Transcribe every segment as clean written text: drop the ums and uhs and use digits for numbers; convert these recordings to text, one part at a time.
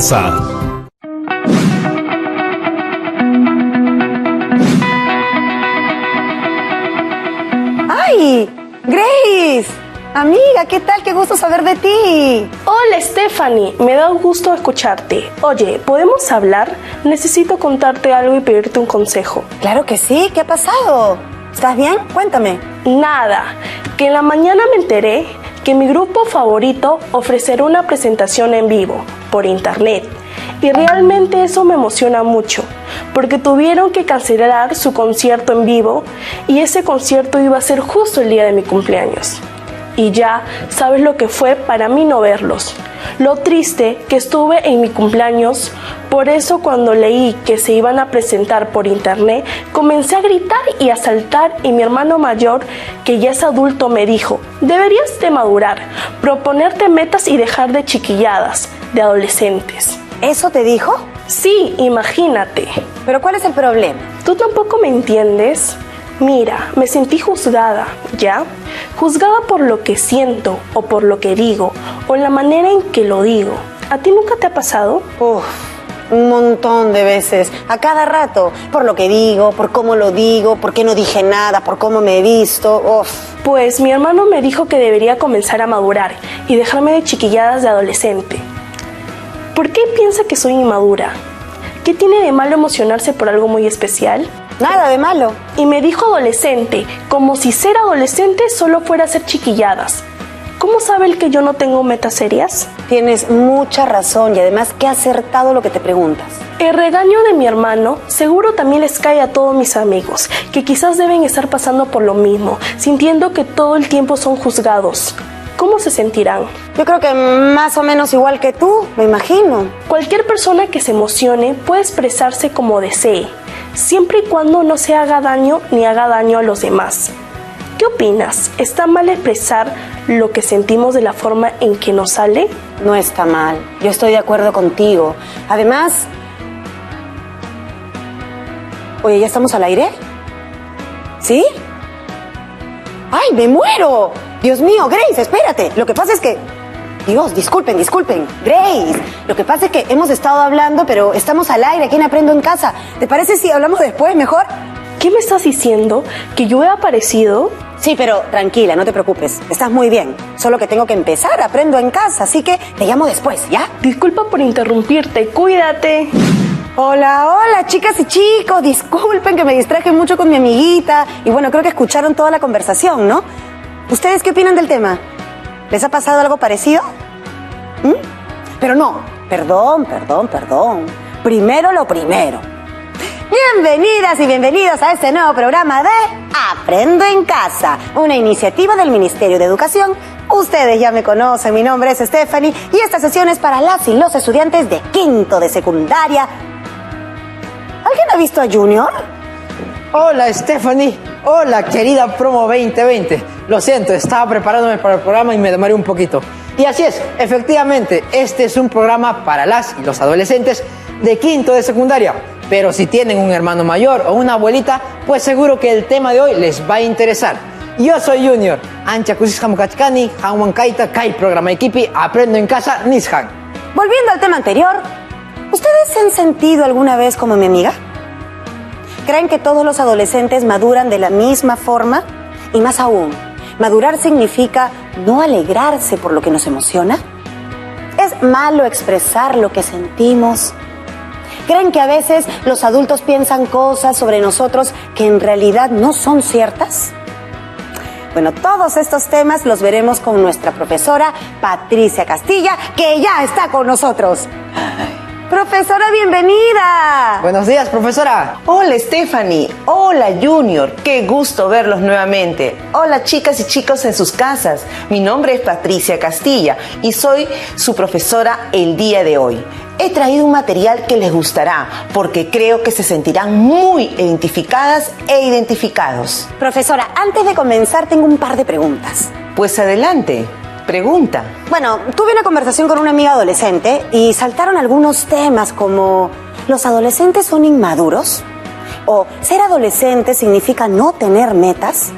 casa. ¡Ay! ¡Grace! Amiga, ¿qué tal? ¡Qué gusto saber de ti! Hola Stephanie, me da gusto escucharte. Oye, ¿podemos hablar? Necesito contarte algo y pedirte un consejo. Claro que sí, ¿qué ha pasado? ¿Estás bien? Cuéntame. Nada, que en la mañana me enteré que mi grupo favorito ofrecerá una presentación en vivo, por internet. Y realmente eso me emociona mucho, porque tuvieron que cancelar su concierto en vivo y ese concierto iba a ser justo el día de mi cumpleaños. Y ya sabes lo que fue para mí no verlos, lo triste que estuve en mi cumpleaños. Por eso cuando leí que se iban a presentar por internet, comencé a gritar y a saltar, y mi hermano mayor, que ya es adulto, me dijo: deberías de madurar, proponerte metas y dejar de chiquilladas, de adolescentes. ¿Eso te dijo? Sí, imagínate. ¿Pero cuál es el problema? ¿Tú tampoco me entiendes? Mira, me sentí juzgada, ¿ya? Juzgada por lo que siento, o por lo que digo, o en la manera en que lo digo. ¿A ti nunca te ha pasado? Uf, un montón de veces, a cada rato. Por lo que digo, por cómo lo digo, por qué no dije nada, por cómo me he visto. Uf. Pues mi hermano me dijo que debería comenzar a madurar y dejarme de chiquilladas de adolescente. ¿Por qué piensa que soy inmadura? ¿Qué tiene de malo emocionarse por algo muy especial? Nada de malo. Y me dijo adolescente, como si ser adolescente solo fuera ser chiquilladas. ¿Cómo sabe él que yo no tengo metas serias? Tienes mucha razón y además qué acertado lo que te preguntas. El regaño de mi hermano seguro también les cae a todos mis amigos, que quizás deben estar pasando por lo mismo, sintiendo que todo el tiempo son juzgados. ¿Cómo se sentirán? Yo creo que más o menos igual que tú, me imagino. Cualquier persona que se emocione puede expresarse como desee, siempre y cuando no se haga daño ni haga daño a los demás. ¿Qué opinas? ¿Está mal expresar lo que sentimos de la forma en que nos sale? No está mal, yo estoy de acuerdo contigo. Además... Oye, ¿ya estamos al aire? ¿Sí? ¡Ay, me muero! Dios mío, Grace, espérate. Lo que pasa es que... Dios, disculpen. Grace, lo que pasa es que hemos estado hablando, pero estamos al aire aquí en Aprendo en Casa. ¿Te parece si hablamos después, mejor? ¿Qué me estás diciendo? ¿Que yo he aparecido? Sí, pero tranquila, no te preocupes. Estás muy bien. Solo que tengo que empezar, Aprendo en Casa, así que te llamo después, ¿ya? Disculpa por interrumpirte, cuídate. Hola, chicas y chicos. Disculpen que me distraje mucho con mi amiguita. Y bueno, creo que escucharon toda la conversación, ¿no? ¿Ustedes qué opinan del tema? ¿Les ha pasado algo parecido? Pero no, perdón. Primero lo primero. Bienvenidas y bienvenidos a este nuevo programa de Aprendo en Casa, una iniciativa del Ministerio de Educación. Ustedes ya me conocen, mi nombre es Stephanie y esta sesión es para las y los estudiantes de quinto de secundaria. ¿Alguien ha visto a Junior? Hola Stephanie, hola querida Promo 2020. Lo siento, estaba preparándome para el programa y me demoré un poquito. Y así es, efectivamente, este es un programa para las y los adolescentes de quinto de secundaria. Pero si tienen un hermano mayor o una abuelita, pues seguro que el tema de hoy les va a interesar. Yo soy Junior, Ancha Kusis Hamukachkani, Hanwan Kaita, Kai Programa Equipi, Aprendo en Casa, Nishan. Volviendo al tema anterior, ¿ustedes se han sentido alguna vez como mi amiga? ¿Creen que todos los adolescentes maduran de la misma forma? Y más aún, ¿madurar significa no alegrarse por lo que nos emociona? ¿Es malo expresar lo que sentimos? ¿Creen que a veces los adultos piensan cosas sobre nosotros que en realidad no son ciertas? Bueno, todos estos temas los veremos con nuestra profesora Patricia Castilla, que ya está con nosotros. Profesora, bienvenida. Buenos días, profesora. Hola, Stephanie. Hola, Junior. Qué gusto verlos nuevamente. Hola, chicas y chicos en sus casas. Mi nombre es Patricia Castilla y soy su profesora el día de hoy. He traído un material que les gustará porque creo que se sentirán muy identificadas e identificados. Profesora, antes de comenzar tengo un par de preguntas. Pues adelante. Pregunta. Bueno, tuve una conversación con una amiga adolescente y saltaron algunos temas como ¿los adolescentes son inmaduros? ¿O ser adolescente significa no tener metas?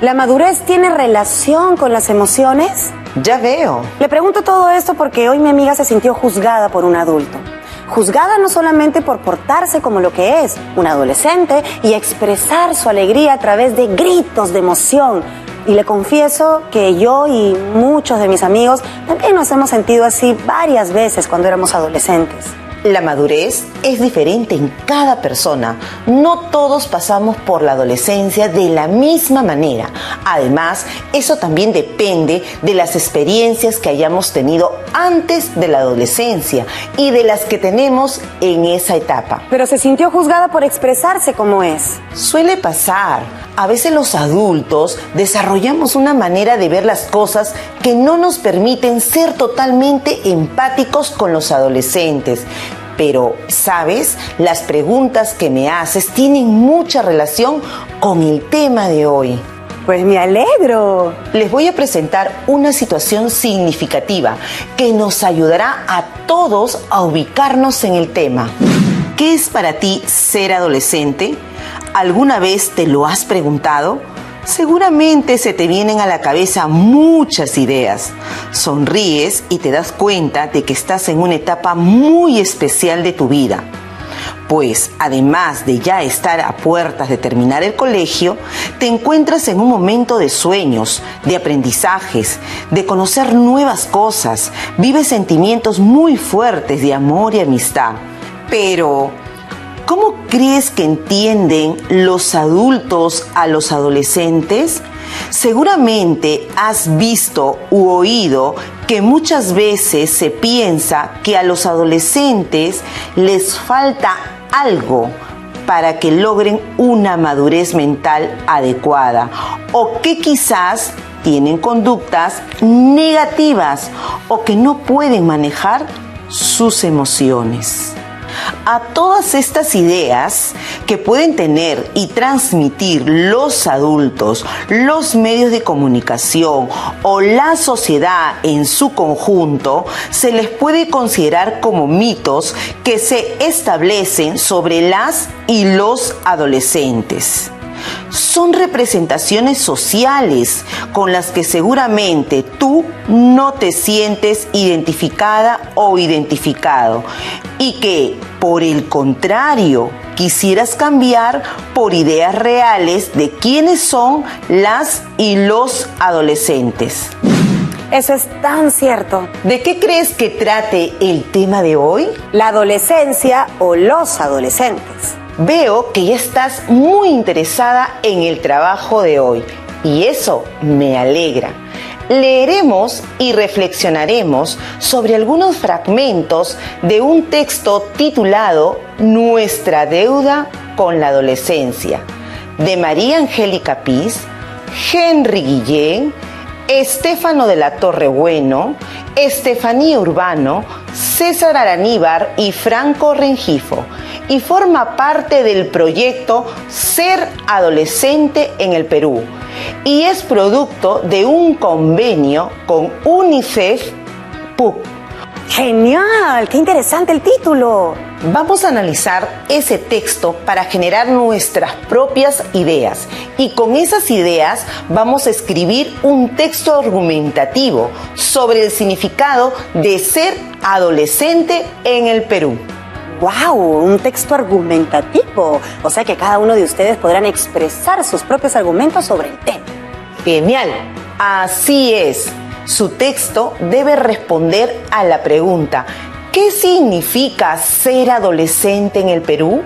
¿La madurez tiene relación con las emociones? Ya veo. Le pregunto todo esto porque hoy mi amiga se sintió juzgada por un adulto. Juzgada no solamente por portarse como lo que es, un adolescente, y expresar su alegría a través de gritos de emoción. Y le confieso que yo y muchos de mis amigos también nos hemos sentido así varias veces cuando éramos adolescentes. La madurez es diferente en cada persona. No todos pasamos por la adolescencia de la misma manera. Además, eso también depende de las experiencias que hayamos tenido antes de la adolescencia y de las que tenemos en esa etapa. Pero se sintió juzgada por expresarse como es. Suele pasar. A veces los adultos desarrollamos una manera de ver las cosas que no nos permiten ser totalmente empáticos con los adolescentes. Pero, ¿sabes? Las preguntas que me haces tienen mucha relación con el tema de hoy. Pues me alegro. Les voy a presentar una situación significativa que nos ayudará a todos a ubicarnos en el tema. ¿Qué es para ti ser adolescente? ¿Alguna vez te lo has preguntado? Seguramente se te vienen a la cabeza muchas ideas. Sonríes y te das cuenta de que estás en una etapa muy especial de tu vida. Pues además de ya estar a puertas de terminar el colegio, te encuentras en un momento de sueños, de aprendizajes, de conocer nuevas cosas, vives sentimientos muy fuertes de amor y amistad. Pero ¿cómo crees que entienden los adultos a los adolescentes? Seguramente has visto u oído que muchas veces se piensa que a los adolescentes les falta algo para que logren una madurez mental adecuada, o que quizás tienen conductas negativas o que no pueden manejar sus emociones. A todas estas ideas que pueden tener y transmitir los adultos, los medios de comunicación o la sociedad en su conjunto, se les puede considerar como mitos que se establecen sobre las y los adolescentes. Son representaciones sociales con las que seguramente tú no te sientes identificada o identificado, y que, por el contrario, quisieras cambiar por ideas reales de quiénes son las y los adolescentes. Eso es tan cierto. ¿De qué crees que trate el tema de hoy? La adolescencia o los adolescentes. Veo que ya estás muy interesada en el trabajo de hoy y eso me alegra. Leeremos y reflexionaremos sobre algunos fragmentos de un texto titulado Nuestra deuda con la adolescencia, de María Angélica Piz, Henry Guillén, Estéfano de la Torre Bueno, Estefanía Urbano, César Araníbar y Franco Rengifo, y forma parte del proyecto Ser Adolescente en el Perú, y es producto de un convenio con UNICEF PUC. ¡Genial! ¡Qué interesante el título! Vamos a analizar ese texto para generar nuestras propias ideas, y con esas ideas vamos a escribir un texto argumentativo sobre el significado de ser adolescente en el Perú. ¡Wow! Un texto argumentativo. O sea que cada uno de ustedes podrán expresar sus propios argumentos sobre el tema. ¡Genial! Así es. Su texto debe responder a la pregunta: ¿qué significa ser adolescente en el Perú?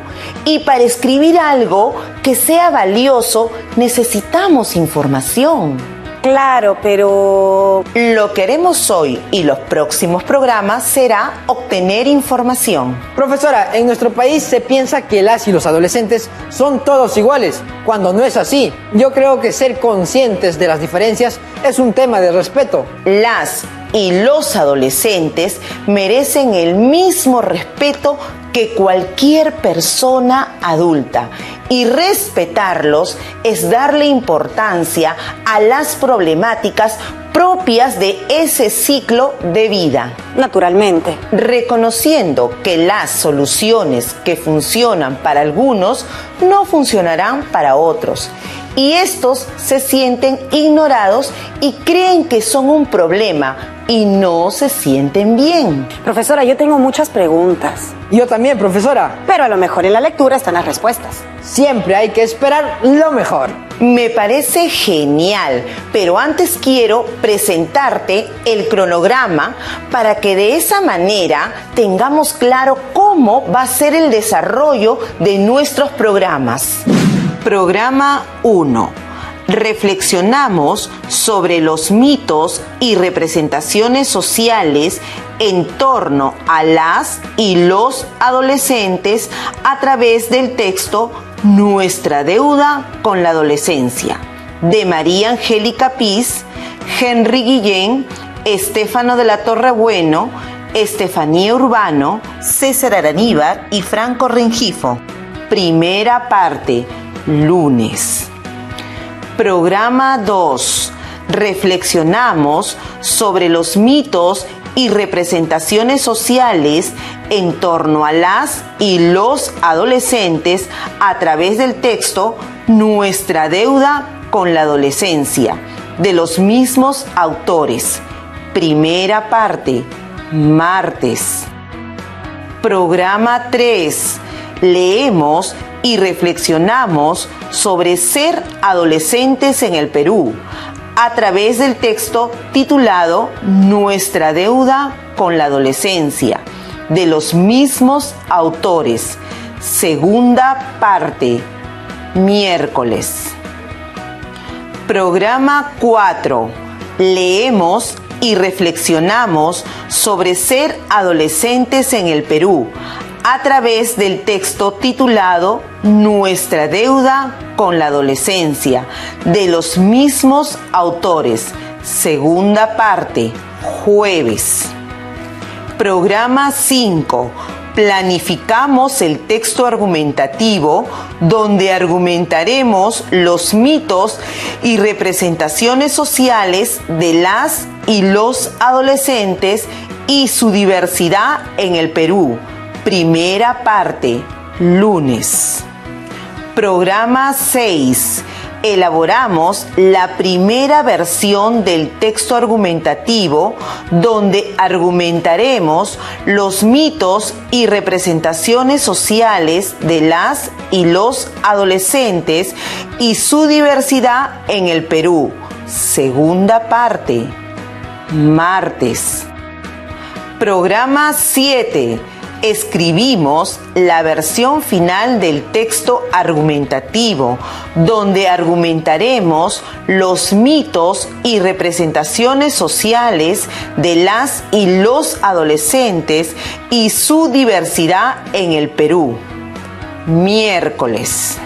Y para escribir algo que sea valioso, necesitamos información. Claro, pero... Lo que haremos hoy y los próximos programas será obtener información. Profesora, en nuestro país se piensa que las y los adolescentes son todos iguales, cuando no es así. Yo creo que ser conscientes de las diferencias es un tema de respeto. Las y los adolescentes merecen el mismo respeto que cualquier persona adulta, y respetarlos es darle importancia a las problemáticas propias de ese ciclo de vida. Naturalmente. Reconociendo que las soluciones que funcionan para algunos no funcionarán para otros, y estos se sienten ignorados y creen que son un problema y no se sienten bien. Profesora, yo tengo muchas preguntas, Yo también, profesora. pero a lo mejor en la lectura están las respuestas. Siempre hay que esperar lo mejor. Me parece genial, pero antes quiero presentarte el cronograma para que de esa manera tengamos claro cómo va a ser el desarrollo de nuestros programas. Programa 1. Reflexionamos sobre los mitos y representaciones sociales en torno a las y los adolescentes a través del texto Nuestra deuda con la adolescencia, de María Angélica Piz, Henry Guillén, Estéfano de la Torre Bueno, Estefanía Urbano, César Araníbar y Franco Rengifo. Primera parte, lunes. Programa 2. Reflexionamos sobre los mitos y representaciones sociales en torno a las y los adolescentes a través del texto Nuestra deuda con la adolescencia, de los mismos autores. Primera parte, martes. Programa 3. Leemos y reflexionamos sobre ser adolescentes en el Perú a través del texto titulado Nuestra deuda con la adolescencia, de los mismos autores. Segunda parte, miércoles. Programa 4. Leemos y reflexionamos sobre ser adolescentes en el Perú a través del texto titulado Nuestra deuda con la adolescencia, de los mismos autores. Segunda parte, jueves. Programa 5. Planificamos el texto argumentativo, donde argumentaremos los mitos y representaciones sociales de las y los adolescentes y su diversidad en el Perú. Primera parte, lunes. Programa 6. Elaboramos la primera versión del texto argumentativo, donde argumentaremos los mitos y representaciones sociales de las y los adolescentes y su diversidad en el Perú. Segunda parte, martes. Programa 7. Escribimos la versión final del texto argumentativo, donde argumentaremos los mitos y representaciones sociales de las y los adolescentes y su diversidad en el Perú. Miércoles.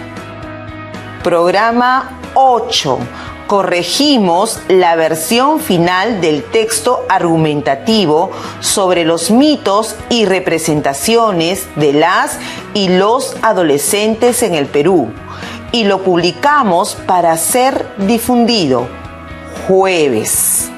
Programa 8. Corregimos la versión final del texto argumentativo sobre los mitos y representaciones de las y los adolescentes en el Perú y lo publicamos para ser difundido. Jueves.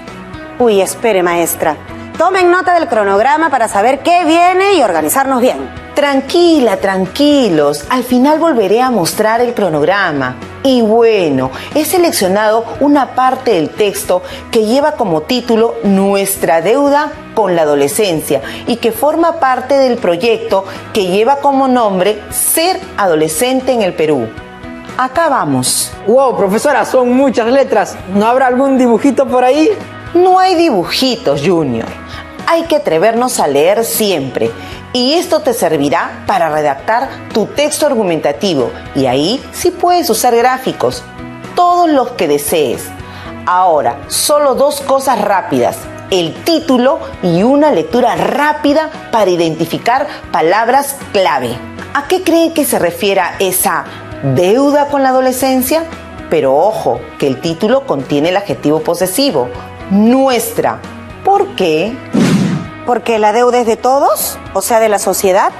Uy, espere, maestra. Tomen nota del cronograma para saber qué viene y organizarnos bien. Tranquila, tranquilos. Al final volveré a mostrar el cronograma. Y bueno, he seleccionado una parte del texto que lleva como título Nuestra deuda con la adolescencia y que forma parte del proyecto que lleva como nombre Ser adolescente en el Perú. Acá vamos. Wow, profesora, son muchas letras. ¿No habrá algún dibujito por ahí? No hay dibujitos, Junior. Hay que atrevernos a leer siempre. Y esto te servirá para redactar tu texto argumentativo. Y ahí sí puedes usar gráficos, todos los que desees. Ahora, solo dos cosas rápidas: el título y una lectura rápida para identificar palabras clave. ¿A qué creen que se refiere esa deuda con la adolescencia? Pero ojo, que el título contiene el adjetivo posesivo, nuestra. ¿Por qué? ¿Porque la deuda es de todos? O sea, de la sociedad.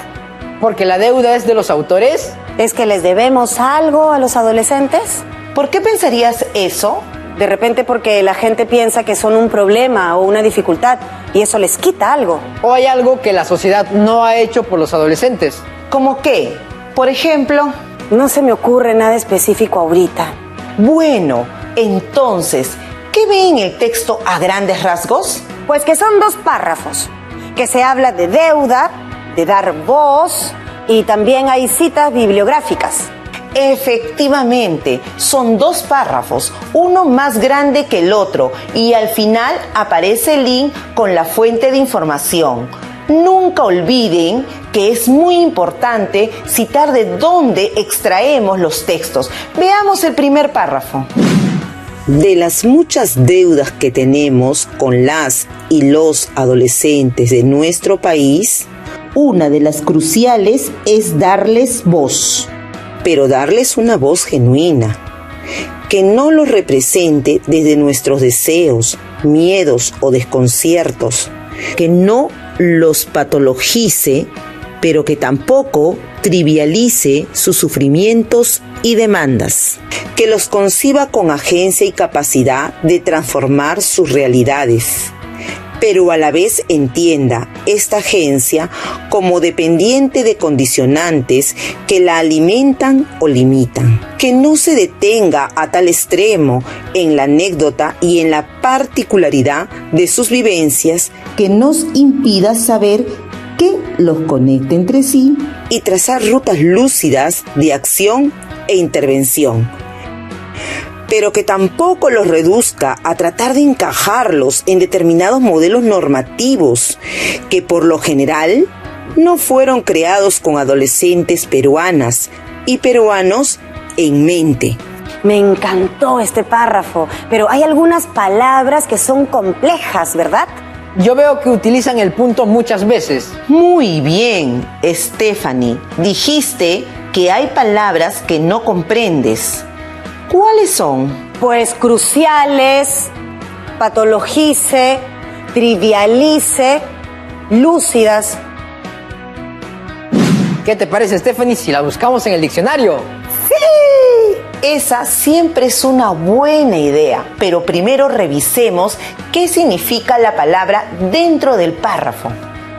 ¿Porque la deuda es de los autores? ¿Es que les debemos algo a los adolescentes? ¿Por qué pensarías eso? De repente porque la gente piensa que son un problema o una dificultad y eso les quita algo. ¿O hay algo que la sociedad no ha hecho por los adolescentes? ¿Cómo qué? Por ejemplo, No se me ocurre nada específico ahorita. Bueno, entonces, ¿qué ve en el texto a grandes rasgos? Pues que son 2 párrafos, que se habla de deuda, de dar voz y también hay citas bibliográficas. Efectivamente, son 2 párrafos, uno más grande que el otro, y al final aparece el link con la fuente de información. Nunca olviden que es muy importante citar de dónde extraemos los textos. Veamos el primer párrafo. De las muchas deudas que tenemos con las y los adolescentes de nuestro país, una de las cruciales es darles voz, pero darles una voz genuina, que no los represente desde nuestros deseos, miedos o desconciertos, que no los patologice, pero que tampoco trivialice sus sufrimientos y demandas, que los conciba con agencia y capacidad de transformar sus realidades, pero a la vez entienda esta agencia como dependiente de condicionantes que la alimentan o limitan, que no se detenga a tal extremo en la anécdota y en la particularidad de sus vivencias que nos impida saber que los conecte entre sí y trazar rutas lúcidas de acción e intervención, pero que tampoco los reduzca a tratar de encajarlos en determinados modelos normativos que por lo general no fueron creados con adolescentes peruanas y peruanos en mente. Me encantó este párrafo, pero hay algunas palabras que son complejas, ¿verdad? Yo veo que utilizan el punto muchas veces. Muy bien, Stephanie. Dijiste que hay palabras que no comprendes. ¿Cuáles son? Pues cruciales, patologice, trivialice, lúcidas. ¿Qué te parece, Stephanie, si la buscamos en el diccionario? ¡Sí! Esa siempre es una buena idea, pero primero revisemos qué significa la palabra dentro del párrafo.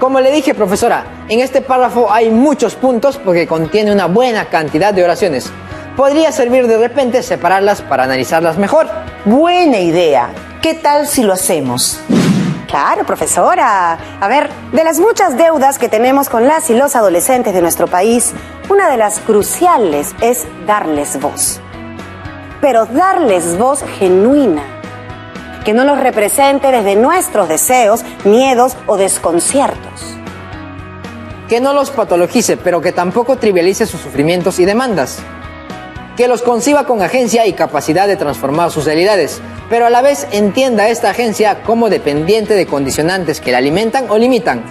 Como le dije, profesora, en este párrafo hay muchos puntos porque contiene una buena cantidad de oraciones. Podría servir de repente separarlas para analizarlas mejor. Buena idea. ¿Qué tal si lo hacemos? Claro, profesora. A ver, de las muchas deudas que tenemos con las y los adolescentes de nuestro país, una de las cruciales es darles voz. Pero darles voz genuina, que no los represente desde nuestros deseos, miedos o desconciertos. Que no los patologice, pero que tampoco trivialice sus sufrimientos y demandas. Que los conciba con agencia y capacidad de transformar sus realidades, pero a la vez entienda a esta agencia como dependiente de condicionantes que la alimentan o limitan.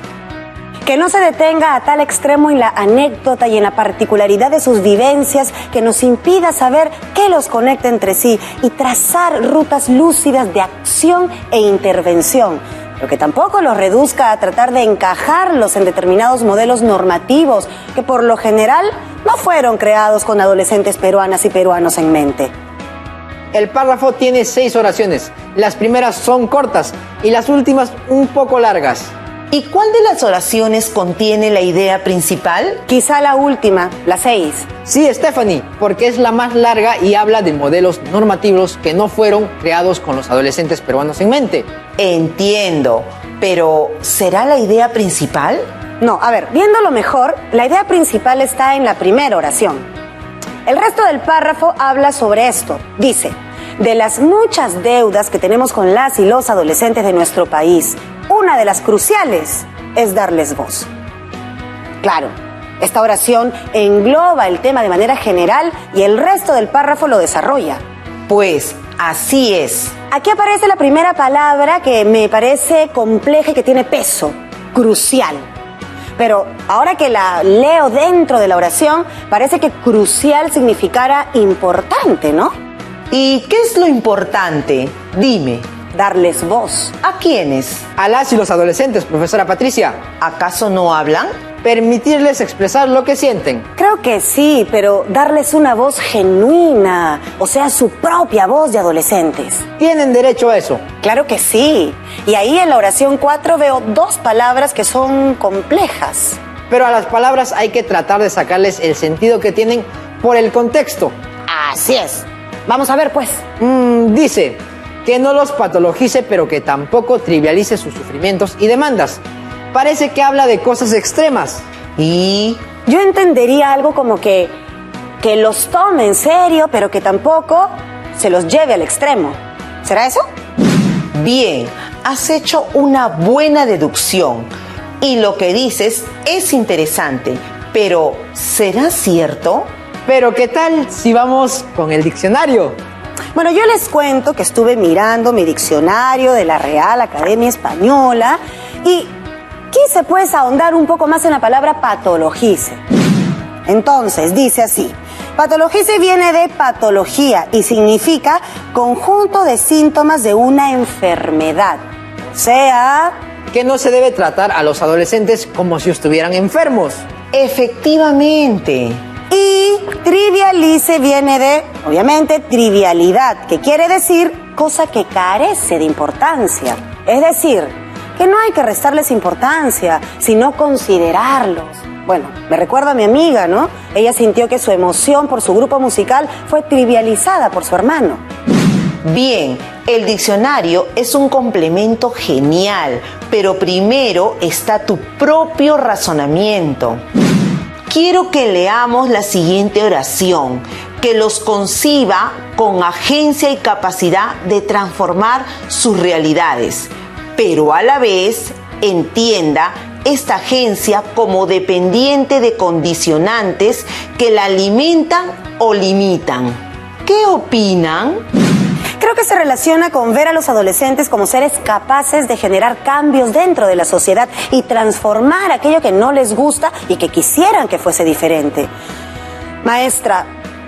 Que no se detenga a tal extremo en la anécdota y en la particularidad de sus vivencias que nos impida saber qué los conecta entre sí y trazar rutas lúcidas de acción e intervención, pero que tampoco los reduzca a tratar de encajarlos en determinados modelos normativos que por lo general no fueron creados con adolescentes peruanas y peruanos en mente. El párrafo tiene 6 oraciones. Las primeras son cortas y las últimas un poco largas. ¿Y cuál de las oraciones contiene la idea principal? Quizá la última, la 6. Sí, Stephanie, porque es la más larga y habla de modelos normativos que no fueron creados con los adolescentes peruanos en mente. Entiendo, pero ¿será la idea principal? No, a ver, viéndolo mejor, la idea principal está en la primera oración. El resto del párrafo habla sobre esto. Dice, de las muchas deudas que tenemos con las y los adolescentes de nuestro país, una de las cruciales es darles voz. Claro, esta oración engloba el tema de manera general y el resto del párrafo lo desarrolla. Pues así es. Aquí aparece la primera palabra que me parece compleja y que tiene peso, crucial. Pero ahora que la leo dentro de la oración, parece que crucial significara importante, ¿no? ¿Y qué es lo importante? Dime. Darles voz. ¿A quiénes? A las y los adolescentes, profesora Patricia. ¿Acaso no hablan? Permitirles expresar lo que sienten. Creo que sí, pero darles una voz genuina, o sea, su propia voz de adolescentes. Tienen derecho a eso. Claro que sí. Y ahí en la oración 4 veo 2 palabras que son complejas. Pero a las palabras hay que tratar de sacarles el sentido que tienen por el contexto. Así es. Vamos a ver, pues. Dice que no los patologice, pero que tampoco trivialice sus sufrimientos y demandas. Parece que habla de cosas extremas. Y Yo entendería algo como que los tome en serio, pero que tampoco se los lleve al extremo. ¿Será eso? bien, has hecho una buena deducción. Y lo que dices es interesante, pero ¿será cierto? Pero ¿qué tal si vamos con el diccionario? Bueno, yo les cuento que estuve mirando mi diccionario de la Real Academia Española y quise pues ahondar un poco más en la palabra patologice. Entonces, dice así: patologice viene de patología y significa conjunto de síntomas de una enfermedad. O sea, Que no se debe tratar a los adolescentes como si estuvieran enfermos. Efectivamente. y trivialice viene de, obviamente, trivialidad, que quiere decir cosa que carece de importancia. Es decir, que no hay que restarles importancia, sino considerarlos. Bueno, me recuerda a mi amiga, ¿no? Ella sintió que su emoción por su grupo musical fue trivializada por su hermano. Bien, el diccionario es un complemento genial, pero primero está tu propio razonamiento. Quiero que leamos la siguiente oración, que los conciba con agencia y capacidad de transformar sus realidades, pero a la vez entienda esta agencia como dependiente de condicionantes que la alimentan o limitan. ¿Qué opinan? Creo que se relaciona con ver a los adolescentes como seres capaces de generar cambios dentro de la sociedad y transformar aquello que no les gusta y que quisieran que fuese diferente. Maestra,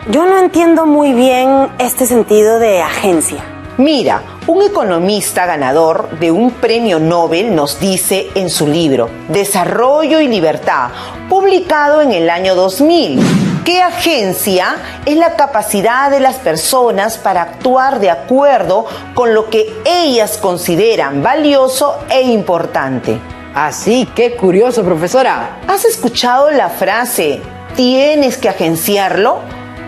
yo no entiendo muy bien este sentido de agencia. Mira, un economista ganador de un premio Nobel nos dice en su libro Desarrollo y Libertad, publicado en el año 2000, que agencia es la capacidad de las personas para actuar de acuerdo con lo que ellas consideran valioso e importante. Así, qué curioso, profesora. ¿Has escuchado la frase ¿tienes que agenciarlo?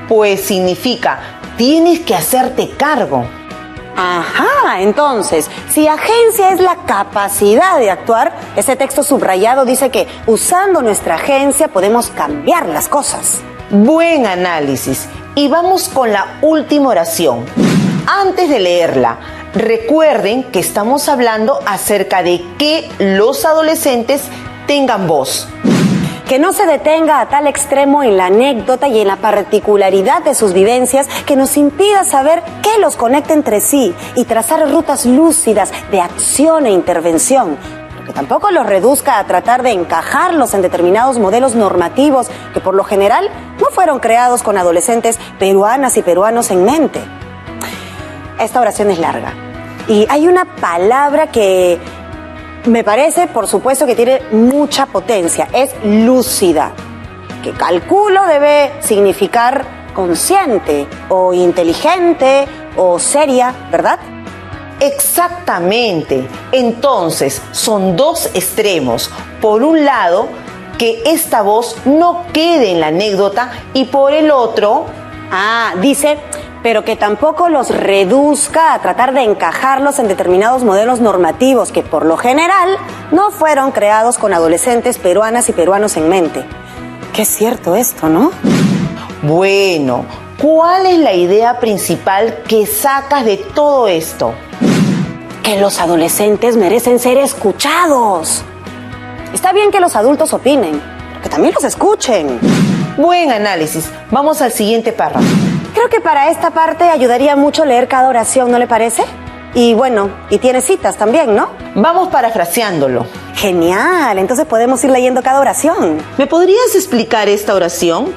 Pues significa tienes que hacerte cargo. Ajá, entonces, si agencia es la capacidad de actuar, ese texto subrayado dice que usando nuestra agencia podemos cambiar las cosas. Buen análisis. Y vamos con la última oración. Antes de leerla, recuerden que estamos hablando acerca de que los adolescentes tengan voz. Que no se detenga a tal extremo en la anécdota y en la particularidad de sus vivencias que nos impida saber qué los conecta entre sí y trazar rutas lúcidas de acción e intervención. Que tampoco los reduzca a tratar de encajarlos en determinados modelos normativos que por lo general no fueron creados con adolescentes peruanas y peruanos en mente. Esta oración es larga y hay una palabra que me parece, por supuesto, que tiene mucha potencia. Es lúcida, que calculo debe significar consciente o inteligente o seria, ¿verdad? Exactamente. Entonces, son dos extremos. Por un lado, que esta voz no quede en la anécdota y por el otro... Dice, pero que tampoco los reduzca a tratar de encajarlos en determinados modelos normativos que por lo general no fueron creados con adolescentes peruanas y peruanos en mente. Qué cierto esto, ¿no? Bueno, ¿cuál es la idea principal que sacas de todo esto? Que los adolescentes merecen ser escuchados. Está bien que los adultos opinen, pero que también los escuchen. Buen análisis. Vamos al siguiente párrafo. Creo que para esta parte ayudaría mucho leer cada oración, ¿no le parece? Y bueno, y tiene citas también, ¿no? Vamos parafraseándolo. Genial, entonces podemos ir leyendo cada oración. ¿Me podrías explicar esta oración?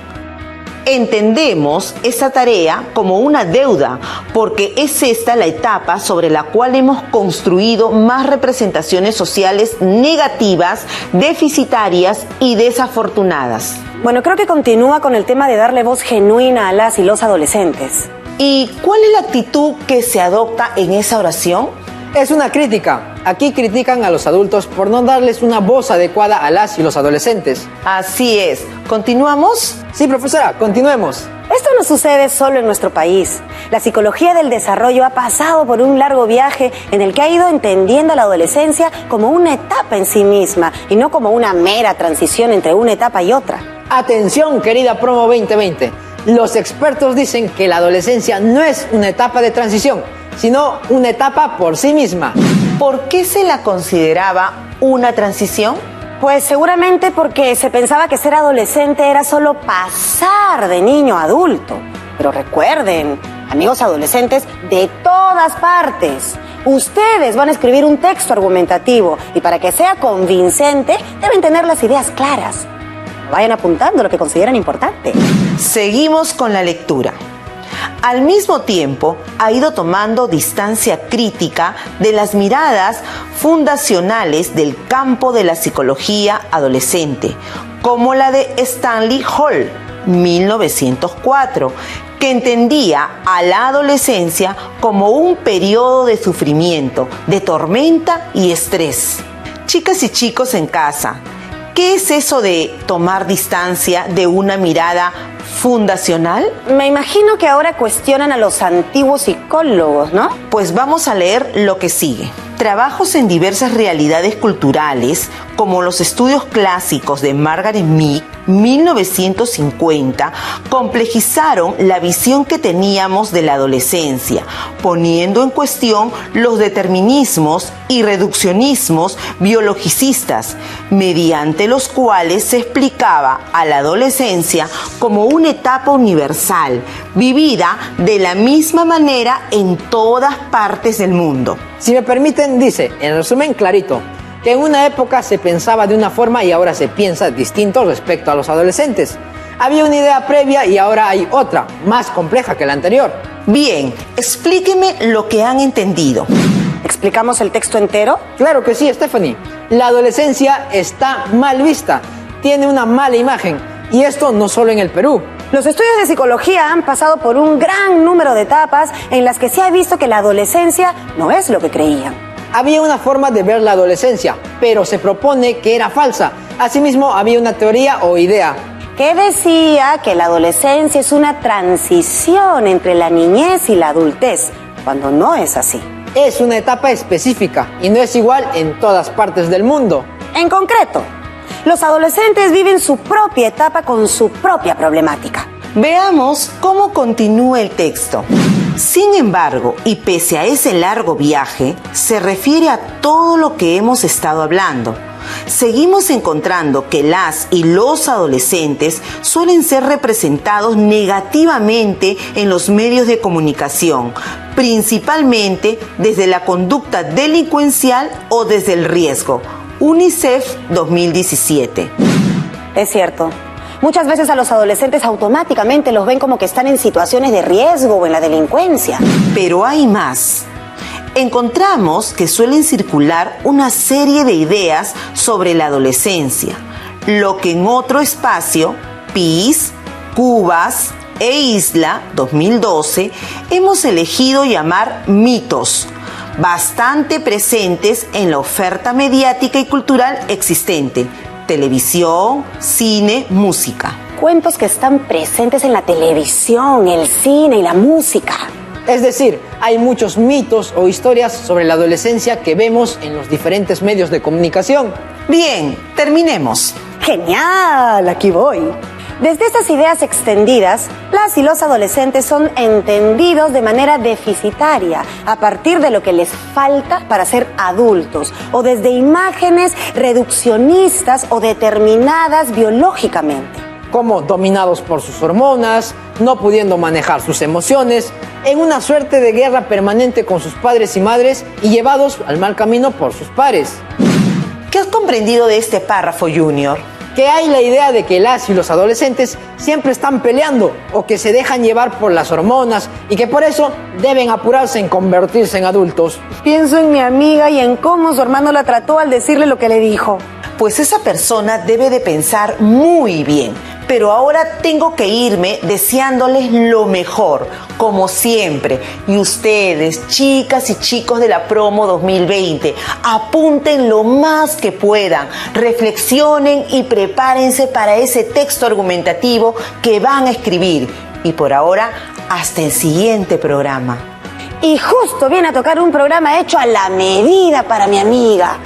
Entendemos esta tarea como una deuda, porque es esta la etapa sobre la cual hemos construido más representaciones sociales negativas, deficitarias y desafortunadas. Bueno, creo que continúa con el tema de darle voz genuina a las y los adolescentes. ¿Y cuál es la actitud que se adopta en esa oración? Es una crítica. Aquí critican a los adultos por no darles una voz adecuada a las y los adolescentes. Así es. ¿Continuamos? Sí, profesora, continuemos. Esto no sucede solo en nuestro país. La psicología del desarrollo ha pasado por un largo viaje en el que ha ido entendiendo a la adolescencia como una etapa en sí misma y no como una mera transición entre una etapa y otra. Atención, querida Promo 2020. Los expertos dicen que la adolescencia no es una etapa de transición, sino una etapa por sí misma. ¿Por qué se la consideraba una transición? Pues seguramente porque se pensaba que ser adolescente era solo pasar de niño a adulto. Pero recuerden, amigos adolescentes de todas partes, ustedes van a escribir un texto argumentativo y para que sea convincente deben tener las ideas claras. Vayan apuntando lo que consideran importante. Seguimos con la lectura. Al mismo tiempo, ha ido tomando distancia crítica de las miradas fundacionales del campo de la psicología adolescente, como la de Stanley Hall, 1904, que entendía a la adolescencia como un periodo de sufrimiento, de tormenta y estrés. Chicas y chicos en casa, ¿qué es eso de tomar distancia de una mirada fundacional? Me imagino que ahora cuestionan a los antiguos psicólogos, ¿no? Pues vamos a leer lo que sigue. Trabajos en diversas realidades culturales, como los estudios clásicos de Margaret Mead, 1950, complejizaron la visión que teníamos de la adolescencia, poniendo en cuestión los determinismos y reduccionismos biologicistas, mediante los cuales se explicaba a la adolescencia como una etapa universal, vivida de la misma manera en todas partes del mundo. Si me permiten, dice, en resumen clarito, que en una época se pensaba de una forma y ahora se piensa distinto respecto a los adolescentes. Había una idea previa y ahora hay otra, más compleja que la anterior. Bien, explíqueme lo que han entendido. ¿Explicamos el texto entero? Claro que sí, Stephanie. La adolescencia está mal vista, tiene una mala imagen, y esto no solo en el Perú. Los estudios de psicología han pasado por un gran número de etapas en las que se ha visto que la adolescencia no es lo que creían. Había una forma de ver la adolescencia, pero se propone que era falsa. Asimismo, había una teoría o idea que decía que la adolescencia es una transición entre la niñez y la adultez, cuando no es así. Es una etapa específica y no es igual en todas partes del mundo. En concreto, los adolescentes viven su propia etapa con su propia problemática. Veamos cómo continúa el texto. Sin embargo, y pese a ese largo viaje, se refiere a todo lo que hemos estado hablando. Seguimos encontrando que las y los adolescentes suelen ser representados negativamente en los medios de comunicación, principalmente desde la conducta delincuencial o desde el riesgo. UNICEF 2017. Es cierto. Muchas veces a los adolescentes automáticamente los ven como que están en situaciones de riesgo o en la delincuencia. Pero hay más. Encontramos que suelen circular una serie de ideas sobre la adolescencia, lo que en otro espacio, PIS, Cubas e Isla 2012, hemos elegido llamar mitos, bastante presentes en la oferta mediática y cultural existente. Televisión, cine, música. Cuentos que están presentes en la televisión, el cine y la música. Es decir, hay muchos mitos o historias sobre la adolescencia que vemos en los diferentes medios de comunicación. Bien, terminemos. ¡Genial! Aquí voy. Desde estas ideas extendidas, las y los adolescentes son entendidos de manera deficitaria a partir de lo que les falta para ser adultos o desde imágenes reduccionistas o determinadas biológicamente. Como dominados por sus hormonas, no pudiendo manejar sus emociones, en una suerte de guerra permanente con sus padres y madres y llevados al mal camino por sus pares. ¿Qué has comprendido de este párrafo, Junior? Que hay la idea de que las y los adolescentes siempre están peleando o que se dejan llevar por las hormonas y que por eso deben apurarse en convertirse en adultos. Pienso en mi amiga y en cómo su hermano la trató al decirle lo que le dijo. Pues esa persona debe de pensar muy bien, pero ahora tengo que irme deseándoles lo mejor, como siempre. Y ustedes, chicas y chicos de la promo 2020, apunten lo más que puedan, reflexionen y prepárense para ese texto argumentativo que van a escribir. Y por ahora, hasta el siguiente programa. Y justo viene a tocar un programa hecho a la medida para mi amiga.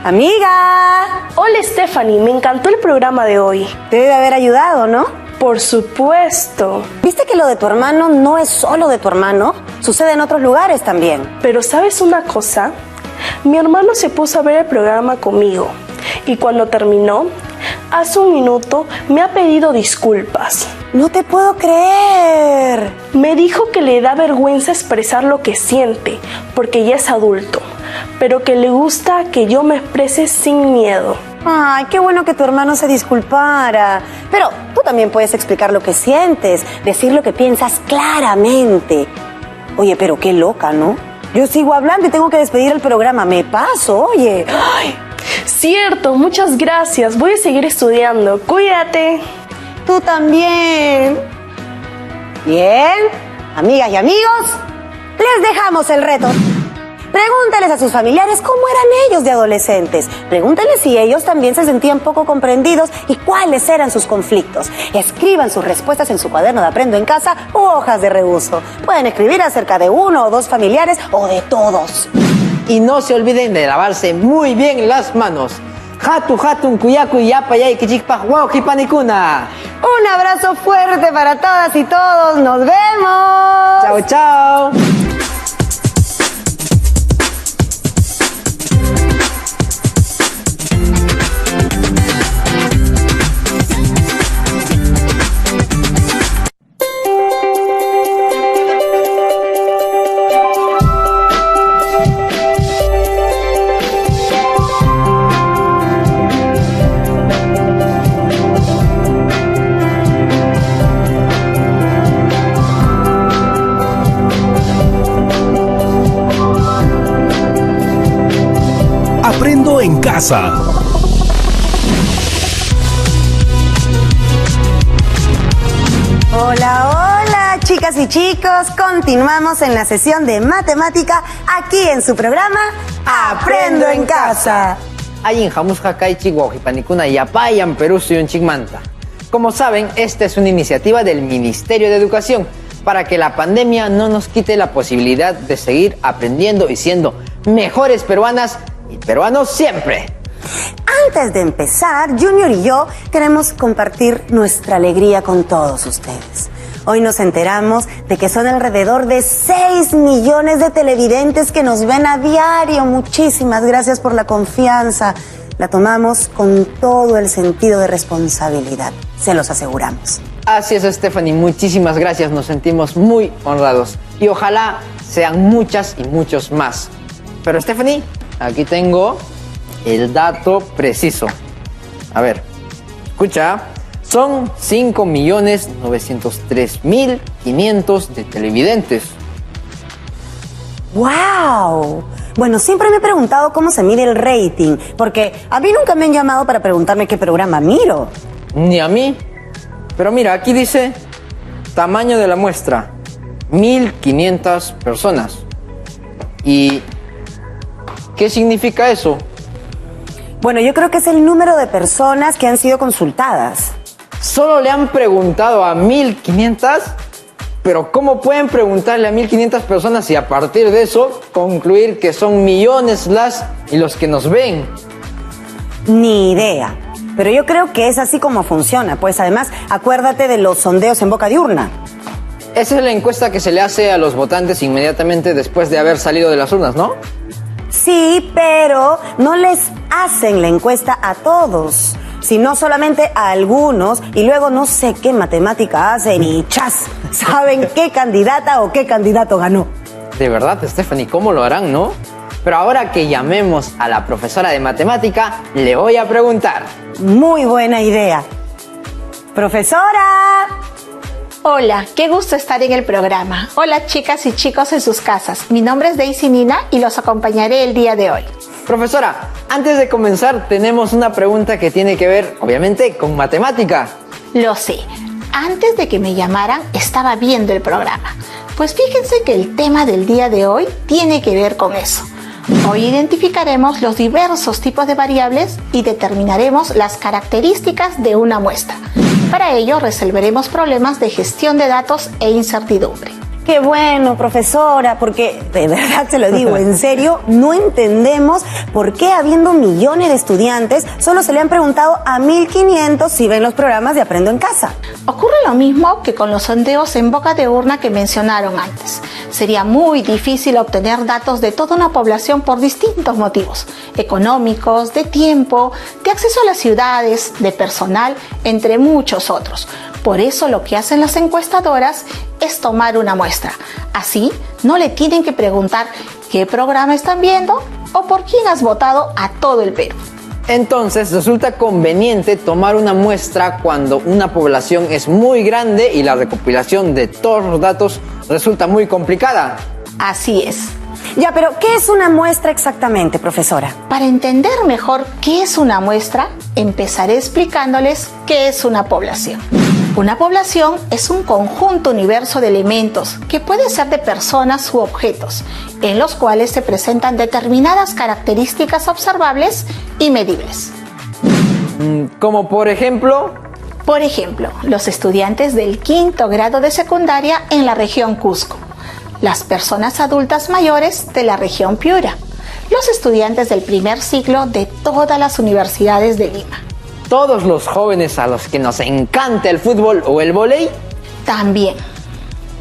¡Amiga! Hola Stephanie, me encantó el programa de hoy. Te debe haber ayudado, ¿no? Por supuesto. ¿Viste que lo de tu hermano no es solo de tu hermano? Sucede en otros lugares también. Pero ¿sabes una cosa? Mi hermano se puso a ver el programa conmigo y cuando terminó, hace un minuto me ha pedido disculpas. No te puedo creer. Me dijo que le da vergüenza expresar lo que siente porque ya es adulto, pero que le gusta que yo me exprese sin miedo. Ay, qué bueno que tu hermano se disculpara. Pero tú también puedes explicar lo que sientes, decir lo que piensas claramente. Oye, pero qué loca, ¿no? Yo sigo hablando y tengo que despedir el programa. Me paso, oye. Ay, cierto, muchas gracias. Voy a seguir estudiando. Cuídate. Tú también. Bien, amigas y amigos, les dejamos el reto. Pregúntenles a sus familiares cómo eran ellos de adolescentes. Pregúntenles si ellos también se sentían poco comprendidos y cuáles eran sus conflictos. Escriban sus respuestas en su cuaderno de Aprendo en Casa u hojas de reuso. Pueden escribir acerca de uno o dos familiares o de todos. Y no se olviden de lavarse muy bien las manos. Hatun kuyaku yapayay kichikpaj wow kipanikuna. Un abrazo fuerte para todas y todos. ¡Nos vemos! Chao, chao. Aprendo en Casa. Hola, hola, chicas y chicos. Continuamos en la sesión de matemática aquí en su programa Aprendo en Casa. Ayin Jamusja Kaichi Guajipanicuna Yapayan Perú Suyunchigmanta. Como saben, esta es una iniciativa del Ministerio de Educación para que la pandemia no nos quite la posibilidad de seguir aprendiendo y siendo mejores peruanas y peruanos siempre. Antes de empezar, Junior y yo queremos compartir nuestra alegría con todos ustedes. Hoy nos enteramos de que son alrededor de 6 millones de televidentes que nos ven a diario. Muchísimas gracias por la confianza. La tomamos con todo el sentido de responsabilidad, se los aseguramos. Así es, Stephanie, muchísimas gracias, nos sentimos muy honrados y ojalá sean muchas y muchos más. Pero Stephanie, aquí tengo el dato preciso. A ver, escucha, son 5.903.500 de televidentes. ¡Wow! Bueno, siempre me he preguntado cómo se mide el rating, porque a mí nunca me han llamado para preguntarme qué programa miro. Ni a mí. Pero mira, aquí dice tamaño de la muestra, 1.500 personas. ¿Y qué significa eso? Bueno, yo creo que es el número de personas que han sido consultadas. Solo le han preguntado a 1.500, pero ¿cómo pueden preguntarle a 1.500 personas y a partir de eso concluir que son millones las y los que nos ven? Ni idea. Pero yo creo que es así como funciona. Pues además, acuérdate de los sondeos en boca de urna. Esa es la encuesta que se le hace a los votantes inmediatamente después de haber salido de las urnas, ¿no? Sí, pero no les hacen la encuesta a todos, sino solamente a algunos, y luego no sé qué matemática hacen y ¡chas! Saben qué candidata o qué candidato ganó. De verdad, Stephanie, ¿cómo lo harán, no? Pero ahora que llamemos a la profesora de matemática, le voy a preguntar. Muy buena idea. ¡Profesora! Hola, qué gusto estar en el programa. Hola chicas y chicos en sus casas. Mi nombre es Daisy Nina y los acompañaré el día de hoy. Profesora, antes de comenzar tenemos una pregunta que tiene que ver, obviamente, con matemática. Lo sé. Antes de que me llamaran, estaba viendo el programa. Pues fíjense que el tema del día de hoy tiene que ver con eso. Hoy identificaremos los diversos tipos de variables y determinaremos las características de una muestra. Para ello, resolveremos problemas de gestión de datos e incertidumbre. Qué bueno, profesora, porque de verdad se lo digo, en serio, no entendemos por qué habiendo millones de estudiantes solo se le han preguntado a 1.500 si ven los programas de Aprendo en Casa. Ocurre lo mismo que con los sondeos en boca de urna que mencionaron antes. Sería muy difícil obtener datos de toda una población por distintos motivos, económicos, de tiempo, de acceso a las ciudades, de personal, entre muchos otros. Por eso lo que hacen las encuestadoras es tomar una muestra. Así no le tienen que preguntar qué programa están viendo o por quién has votado a todo el Perú. Entonces resulta conveniente tomar una muestra cuando una población es muy grande y la recopilación de todos los datos resulta muy complicada. Así es. Ya, pero ¿qué es una muestra exactamente, profesora? Para entender mejor qué es una muestra, empezaré explicándoles qué es una población. Una población es un conjunto universo de elementos que puede ser de personas u objetos, en los cuales se presentan determinadas características observables y medibles. Como por ejemplo... Por ejemplo, los estudiantes del 5º grado de secundaria en la región Cusco, las personas adultas mayores de la región Piura, los estudiantes del primer ciclo de todas las universidades de Lima. Todos los jóvenes a los que nos encanta el fútbol o el vóley. También.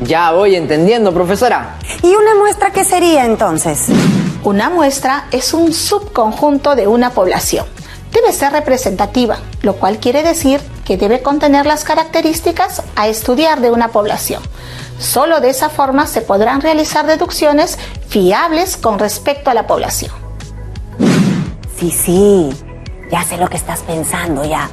Ya voy entendiendo, profesora. ¿Y una muestra qué sería entonces? Una muestra es un subconjunto de una población. Debe ser representativa, lo cual quiere decir que debe contener las características a estudiar de una población. Solo de esa forma se podrán realizar deducciones fiables con respecto a la población. Sí, ya sé lo que estás pensando ya.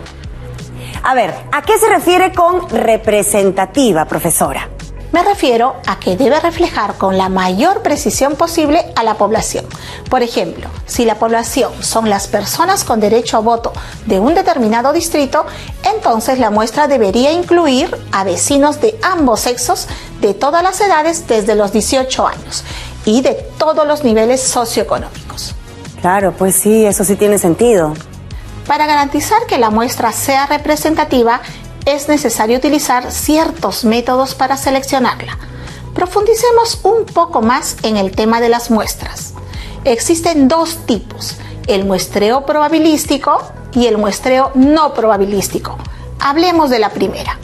A ver, ¿a qué se refiere con representativa, profesora? Me refiero a que debe reflejar con la mayor precisión posible a la población. Por ejemplo, si la población son las personas con derecho a voto de un determinado distrito, entonces la muestra debería incluir a vecinos de ambos sexos de todas las edades desde los 18 años y de todos los niveles socioeconómicos. Claro, pues sí, eso sí tiene sentido. Para garantizar que la muestra sea representativa, es necesario utilizar ciertos métodos para seleccionarla. Profundicemos un poco más en el tema de las muestras. Existen dos tipos, el muestreo probabilístico y el muestreo no probabilístico. Hablemos de la primera.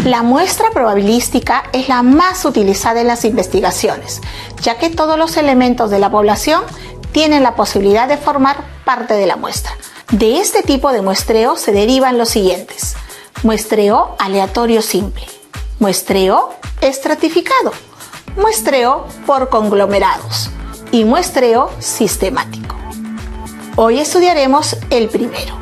La muestra probabilística es la más utilizada en las investigaciones, ya que todos los elementos de la población tienen la posibilidad de formar parte de la muestra. De este tipo de muestreo se derivan los siguientes: muestreo aleatorio simple, muestreo estratificado, muestreo por conglomerados y muestreo sistemático. Hoy estudiaremos el primero.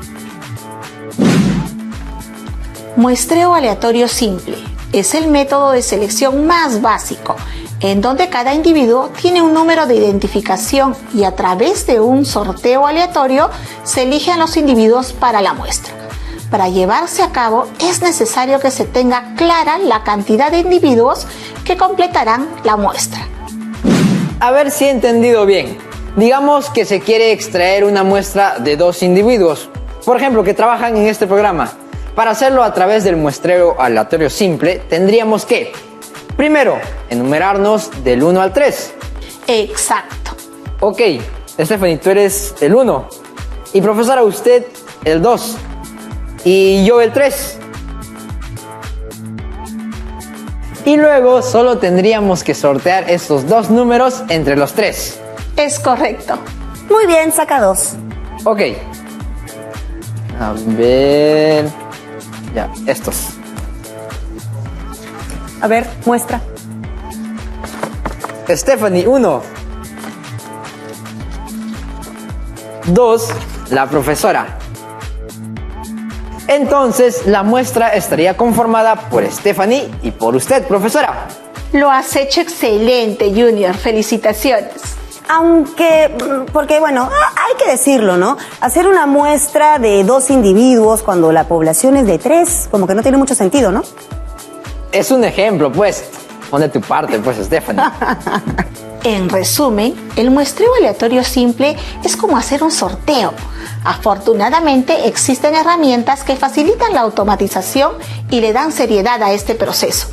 Muestreo aleatorio simple es el método de selección más básico, en donde cada individuo tiene un número de identificación y a través de un sorteo aleatorio se eligen los individuos para la muestra. Para llevarse a cabo es necesario que se tenga clara la cantidad de individuos que completarán la muestra. A ver si he entendido bien. Digamos que se quiere extraer una muestra de 2 individuos, por ejemplo, que trabajan en este programa. Para hacerlo a través del muestreo aleatorio simple, tendríamos que, primero, enumerarnos del 1 al 3. Exacto. Ok, Stephanie, tú eres el 1. Y profesora, usted el 2. Y yo el 3. Y luego solo tendríamos que sortear estos 2 números entre los 3. Es correcto. Muy bien, saca 2. Ok. A ver... Ya, estos. A ver, muestra. Stephanie, 1. 2, la profesora. Entonces, la muestra estaría conformada por Stephanie y por usted, profesora. Lo has hecho excelente, Junior. Felicitaciones. Porque bueno, hay que decirlo, ¿no? Hacer una muestra de 2 individuos cuando la población es de 3, como que no tiene mucho sentido, ¿no? Es un ejemplo, pues. Pon de tu parte, pues, Stephanie. En resumen, el muestreo aleatorio simple es como hacer un sorteo. Afortunadamente existen herramientas que facilitan la automatización y le dan seriedad a este proceso.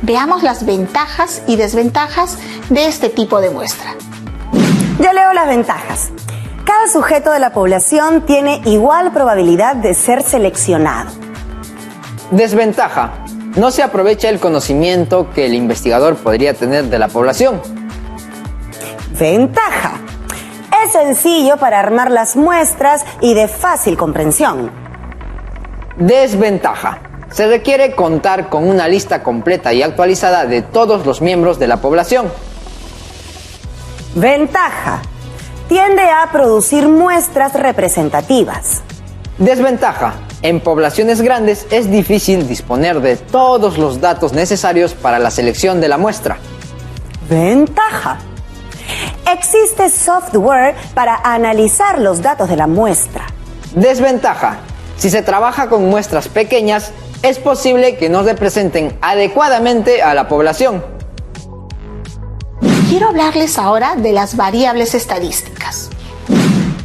Veamos las ventajas y desventajas de este tipo de muestra. Yo leo las ventajas. Cada sujeto de la población tiene igual probabilidad de ser seleccionado. Desventaja. No se aprovecha el conocimiento que el investigador podría tener de la población. Ventaja. Es sencillo para armar las muestras y de fácil comprensión. Desventaja. Se requiere contar con una lista completa y actualizada de todos los miembros de la población. Ventaja. Tiende a producir muestras representativas. Desventaja. En poblaciones grandes es difícil disponer de todos los datos necesarios para la selección de la muestra. Ventaja. Existe software para analizar los datos de la muestra. Desventaja. Si se trabaja con muestras pequeñas, es posible que no representen adecuadamente a la población. Quiero hablarles ahora de las variables estadísticas.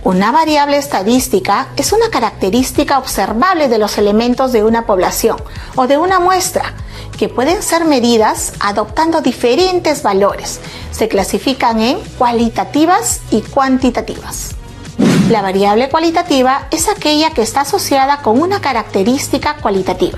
Una variable estadística es una característica observable de los elementos de una población o de una muestra, que pueden ser medidas adoptando diferentes valores. Se clasifican en cualitativas y cuantitativas. La variable cualitativa es aquella que está asociada con una característica cualitativa,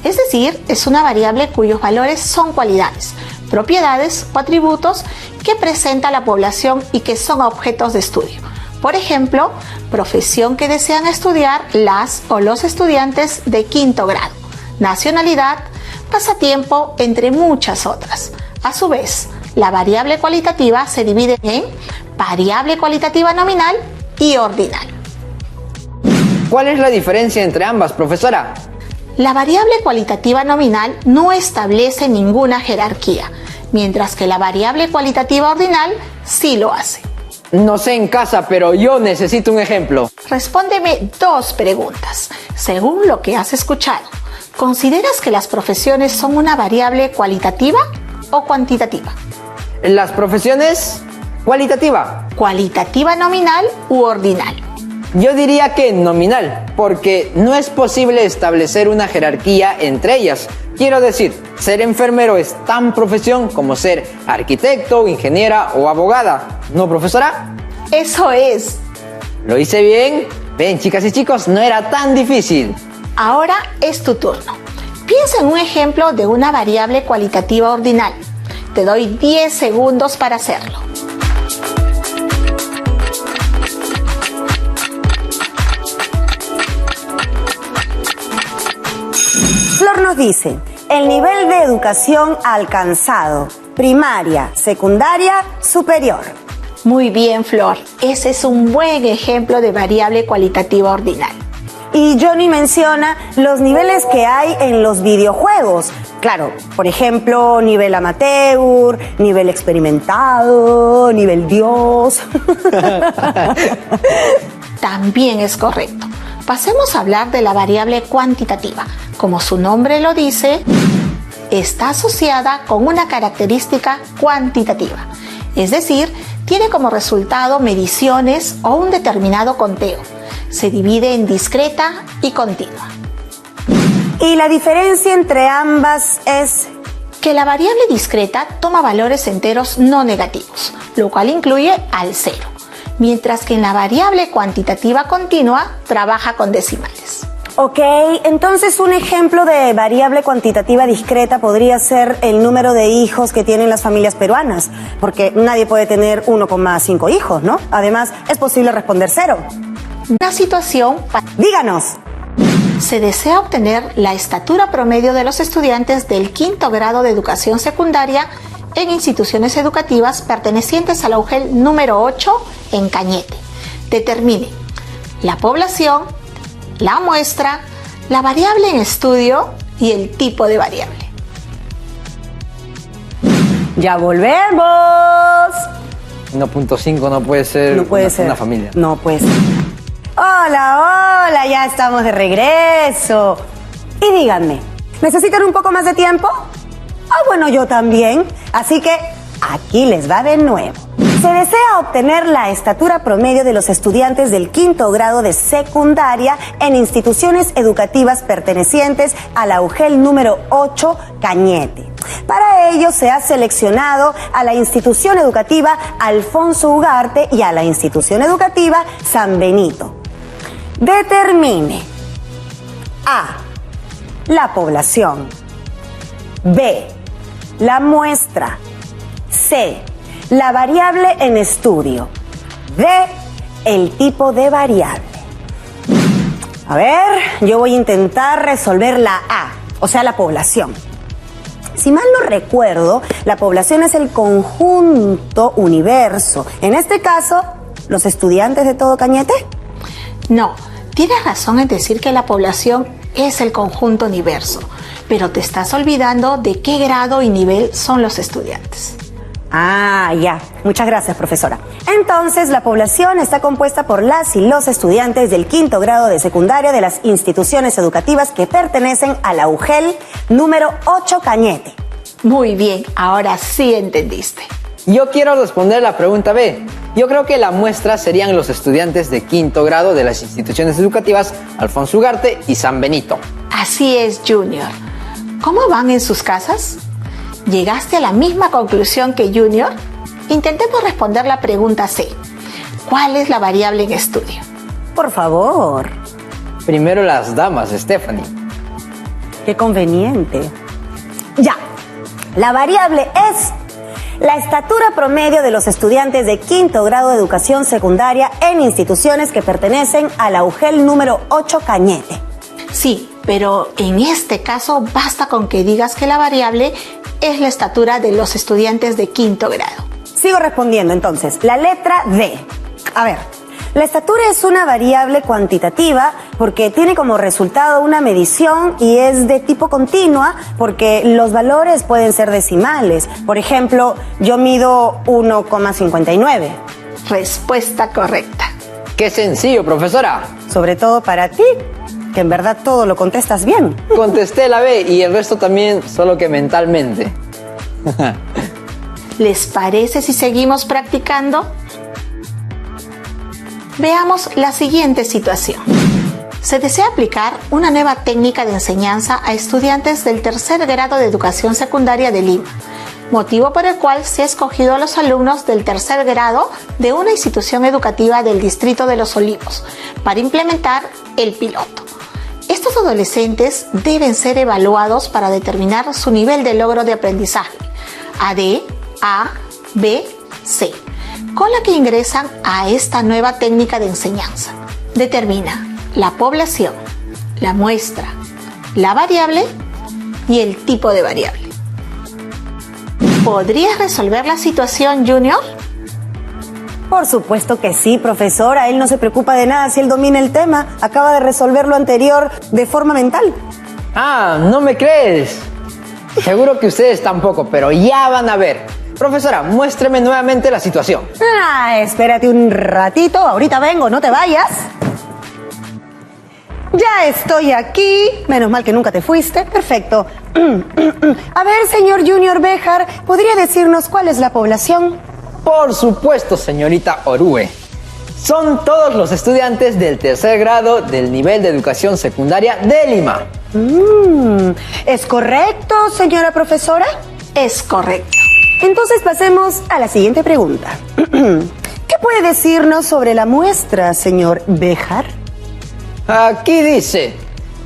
es decir, es una variable cuyos valores son cualidades, propiedades o atributos que presenta la población y que son objetos de estudio. Por ejemplo, profesión que desean estudiar las o los estudiantes de 5º grado, nacionalidad, pasatiempo, entre muchas otras. A su vez, la variable cualitativa se divide en variable cualitativa nominal y ordinal. ¿Cuál es la diferencia entre ambas, profesora? La variable cualitativa nominal no establece ninguna jerarquía, mientras que la variable cualitativa ordinal sí lo hace. No sé en casa, pero yo necesito un ejemplo. Respóndeme 2 preguntas. Según lo que has escuchado, ¿consideras que las profesiones son una variable cualitativa o cuantitativa? Las profesiones, cualitativa. ¿Cualitativa nominal u ordinal? Yo diría que nominal, porque no es posible establecer una jerarquía entre ellas. Quiero decir, ser enfermero es tan profesión como ser arquitecto, ingeniera o abogada. ¿No, profesora? Eso es. ¿Lo hice bien? Ven, chicas y chicos, no era tan difícil. Ahora es tu turno. Piensa en un ejemplo de una variable cualitativa ordinal. Te doy 10 segundos para hacerlo. Flor nos dice, el nivel de educación alcanzado, primaria, secundaria, superior. Muy bien, Flor. Ese es un buen ejemplo de variable cualitativa ordinal. Y Johnny menciona los niveles que hay en los videojuegos. Claro, por ejemplo, nivel amateur, nivel experimentado, nivel Dios. También es correcto. Pasemos a hablar de la variable cuantitativa. Como su nombre lo dice, está asociada con una característica cuantitativa. Es decir, tiene como resultado mediciones o un determinado conteo. Se divide en discreta y continua. Y la diferencia entre ambas es que la variable discreta toma valores enteros no negativos, lo cual incluye al 0, mientras que en la variable cuantitativa continua trabaja con decimales. Ok, entonces un ejemplo de variable cuantitativa discreta podría ser el número de hijos que tienen las familias peruanas, porque nadie puede tener 1,5 hijos, ¿no? Además, es posible responder 0. Una situación... Díganos. Se desea obtener la estatura promedio de los estudiantes del 5º grado de educación secundaria en instituciones educativas pertenecientes a la UGEL número 8 en Cañete. Determine la población, la muestra, la variable en estudio y el tipo de variable. ¡Ya volvemos! 1.5 no puede ser, No puede ser. una familia. No puede ser. Hola, hola, ya estamos de regreso. Y díganme, ¿necesitan un poco más de tiempo? Bueno, yo también. Así que aquí les va de nuevo. Se desea obtener la estatura promedio de los estudiantes del 5º grado de secundaria en instituciones educativas pertenecientes a la UGEL número 8 Cañete. Para ello se ha seleccionado a la institución educativa Alfonso Ugarte y a la institución educativa San Benito. Determine A. La población. B. La muestra. C. La variable en estudio. D. El tipo de variable. A ver, yo voy a intentar resolver la A, o sea, la población. Si mal no recuerdo, la población es el conjunto universo. En este caso, ¿los estudiantes de todo Cañete? No, tienes razón en decir que la población es el conjunto universo, pero te estás olvidando de qué grado y nivel son los estudiantes. Ah, ya. Muchas gracias, profesora. Entonces, la población está compuesta por las y los estudiantes del 5º grado de secundaria de las instituciones educativas que pertenecen a la UGEL número 8 Cañete. Muy bien, ahora sí entendiste. Yo quiero responder la pregunta B. Yo creo que la muestra serían los estudiantes de 5º grado de las instituciones educativas Alfonso Ugarte y San Benito. Así es, Junior. ¿Cómo van en sus casas? ¿Llegaste a la misma conclusión que Junior? Intentemos responder la pregunta C. ¿Cuál es la variable en estudio? Por favor. Primero las damas, Stephanie. Qué conveniente. Ya. La variable es la estatura promedio de los estudiantes de 5º grado de educación secundaria en instituciones que pertenecen a la UGEL número 8 Cañete. Sí, pero en este caso basta con que digas que la variable es la estatura de los estudiantes de 5º grado. Sigo respondiendo entonces. La letra D. A ver, la estatura es una variable cuantitativa porque tiene como resultado una medición y es de tipo continua porque los valores pueden ser decimales. Por ejemplo, yo mido 1,59. Respuesta correcta. ¡Qué sencillo, profesora! Sobre todo para ti, que en verdad todo lo contestas bien. Contesté la B y el resto también, solo que mentalmente. ¿Les parece si seguimos practicando? Veamos la siguiente situación. Se desea aplicar una nueva técnica de enseñanza a estudiantes del 3er grado de educación secundaria de Lima, motivo por el cual se ha escogido a los alumnos del 3er grado de una institución educativa del distrito de Los Olivos para implementar el piloto. Estos adolescentes deben ser evaluados para determinar su nivel de logro de aprendizaje, AD, A, B, C, con la que ingresan a esta nueva técnica de enseñanza. Determina la población, la muestra, la variable y el tipo de variable. ¿Podrías resolver la situación, Junior? Por supuesto que sí, profesora. Él no se preocupa de nada si él domina el tema. Acaba de resolver lo anterior de forma mental. Ah, ¿no me crees? Seguro que ustedes tampoco, pero ya van a ver. Profesora, muéstreme nuevamente la situación. Espérate un ratito. Ahorita vengo, no te vayas. Ya estoy aquí. Menos mal que nunca te fuiste. Perfecto. A ver, señor Junior Béjar, ¿podría decirnos cuál es la población? Por supuesto, señorita Orue. Son todos los estudiantes del 3er grado del nivel de educación secundaria de Lima. ¿Es correcto, señora profesora? Es correcto. Entonces pasemos a la siguiente pregunta. ¿Qué puede decirnos sobre la muestra, señor Béjar? Aquí dice,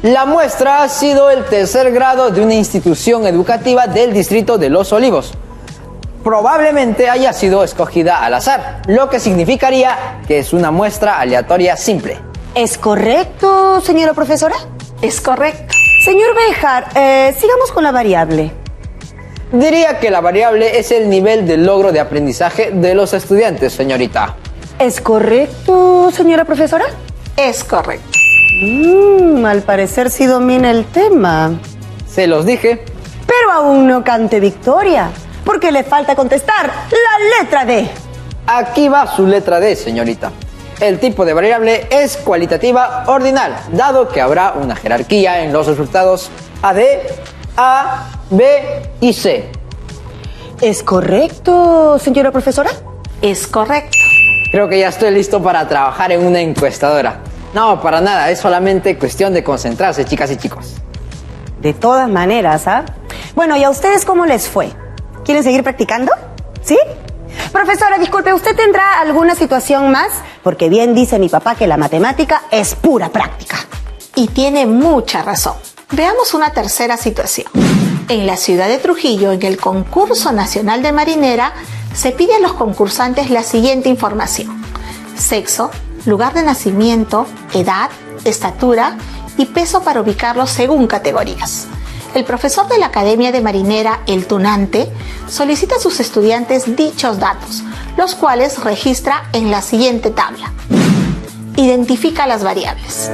la muestra ha sido el 3er grado de una institución educativa del distrito de Los Olivos. Probablemente haya sido escogida al azar, lo que significaría que es una muestra aleatoria simple. ¿Es correcto, señora profesora? Es correcto. Señor Béjar, sigamos con la variable. Diría que la variable es el nivel de logro de aprendizaje de los estudiantes, señorita. ¿Es correcto, señora profesora? Es correcto. Al parecer sí domina el tema. Se los dije. Pero aún no cante victoria, porque le falta contestar la letra D. Aquí va su letra D, señorita. El tipo de variable es cualitativa ordinal, dado que habrá una jerarquía en los resultados AD, A, B y C. ¿Es correcto, señora profesora? Es correcto. Creo que ya estoy listo para trabajar en una encuestadora. No, para nada, es solamente cuestión de concentrarse, chicas y chicos. De todas maneras, ¿ah? Bueno, ¿y a ustedes cómo les fue? ¿Quieren seguir practicando? ¿Sí? Profesora, disculpe, ¿usted tendrá alguna situación más? Porque bien dice mi papá que la matemática es pura práctica. Y tiene mucha razón. Veamos una tercera situación. En la ciudad de Trujillo, en el concurso nacional de marinera, se pide a los concursantes la siguiente información: sexo, lugar de nacimiento, edad, estatura y peso para ubicarlos según categorías. El profesor de la Academia de Marinera, el Tunante, solicita a sus estudiantes dichos datos, los cuales registra en la siguiente tabla. Identifica las variables.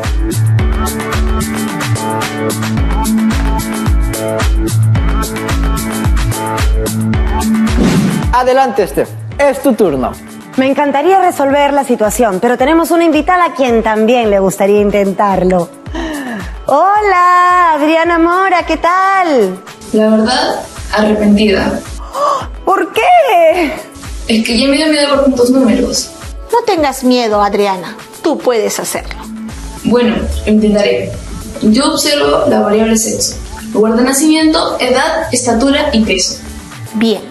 Adelante, Steph. Es tu turno. Me encantaría resolver la situación, pero tenemos una invitada a quien también le gustaría intentarlo. Hola, Adriana Mora, ¿qué tal? La verdad, arrepentida. ¿Por qué? Es que ya me dio miedo por tantos números. No tengas miedo, Adriana. Tú puedes hacerlo. Bueno, lo intentaré. Yo observo la variable sexo, lugar de nacimiento, edad, estatura y peso. Bien.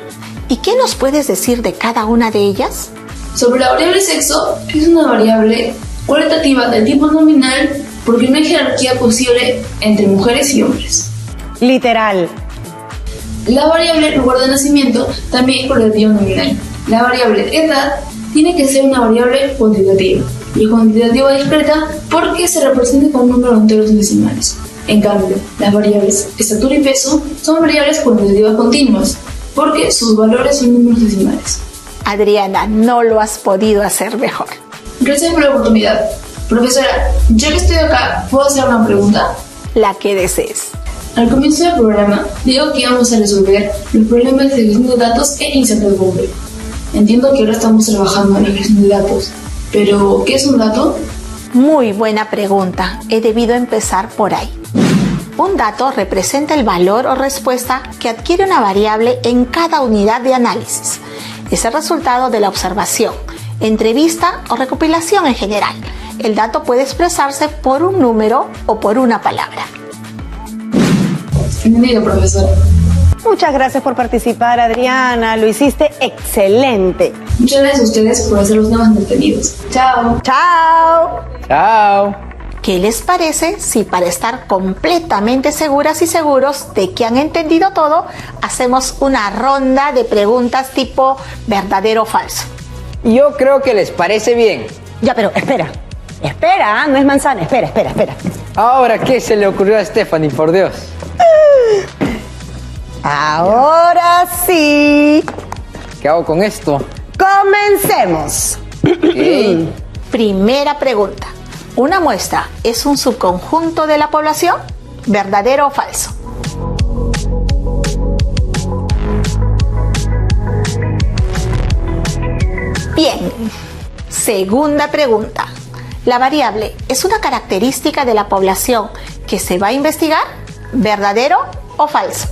¿Y qué nos puedes decir de cada una de ellas? Sobre la variable sexo, es una variable cualitativa de tipo nominal porque no hay jerarquía posible entre mujeres y hombres. Literal. La variable lugar de nacimiento también es cualitativa nominal. La variable edad tiene que ser una variable cuantitativa y cuantitativa discreta porque se representa con un número entero sin decimales. En cambio, las variables estatura y peso son variables cuantitativas continuas porque sus valores son números decimales. Adriana, no lo has podido hacer mejor. Gracias por la oportunidad. Profesora, ya que estoy acá, ¿puedo hacer una pregunta? La que desees. Al comienzo del programa, digo que íbamos a resolver los problemas de gestión de datos e incertidumbre. Entiendo que ahora estamos trabajando en la gestión de datos, pero ¿qué es un dato? Muy buena pregunta. He debido empezar por ahí. Un dato representa el valor o respuesta que adquiere una variable en cada unidad de análisis. Es el resultado de la observación, entrevista o recopilación en general. El dato puede expresarse por un número o por una palabra. Entendido, profesora. Muchas gracias por participar, Adriana. Lo hiciste excelente. Muchas gracias a ustedes por hacer los temas entretenidos. Chao. ¡Chao! Chao. ¿Qué les parece si para estar completamente seguras y seguros de que han entendido todo, hacemos una ronda de preguntas tipo verdadero o falso? Yo creo que les parece bien. Ya, pero espera. Espera, no es manzana. Espera. Ahora, ¿qué se le ocurrió a Stephanie, por Dios? Ahora sí. ¿Qué hago con esto? Comencemos. Ok. Primera pregunta. ¿Una muestra es un subconjunto de la población? ¿Verdadero o falso? Bien. Segunda pregunta. ¿La variable es una característica de la población que se va a investigar? ¿Verdadero o falso?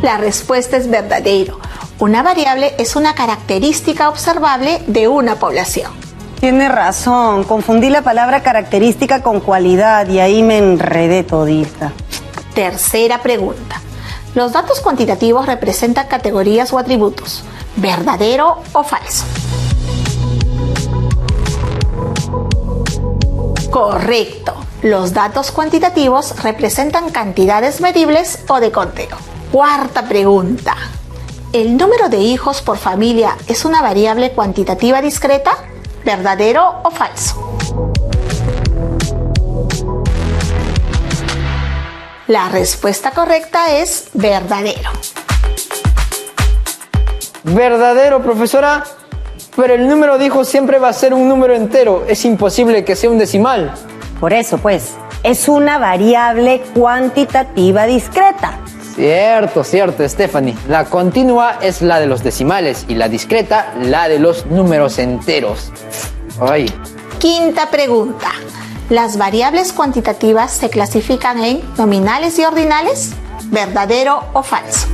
La respuesta es verdadero. Una variable es una característica observable de una población. Tiene razón. Confundí la palabra característica con cualidad y ahí me enredé todita. Tercera pregunta. Los datos cuantitativos representan categorías o atributos. ¿Verdadero o falso? Correcto. Los datos cuantitativos representan cantidades medibles o de conteo. Cuarta pregunta. ¿El número de hijos por familia es una variable cuantitativa discreta? ¿Verdadero o falso? La respuesta correcta es verdadero. ¿Verdadero, profesora? Pero el número de hijos siempre va a ser un número entero. Es imposible que sea un decimal. Por eso, pues, es una variable cuantitativa discreta. Cierto, Stephanie. La continua es la de los decimales y la discreta la de los números enteros. Ay. Quinta pregunta. ¿Las variables cuantitativas se clasifican en nominales y ordinales? ¿Verdadero o falso?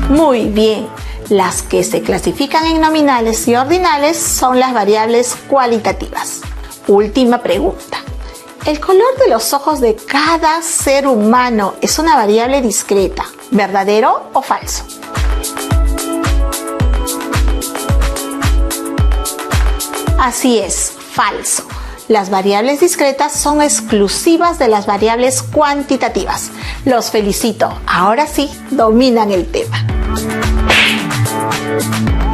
Muy bien. Las que se clasifican en nominales y ordinales son las variables cualitativas. Última pregunta. ¿El color de los ojos de cada ser humano es una variable discreta? ¿Verdadero o falso? Así es, falso. Las variables discretas son exclusivas de las variables cuantitativas. Los felicito. Ahora sí, dominan el tema.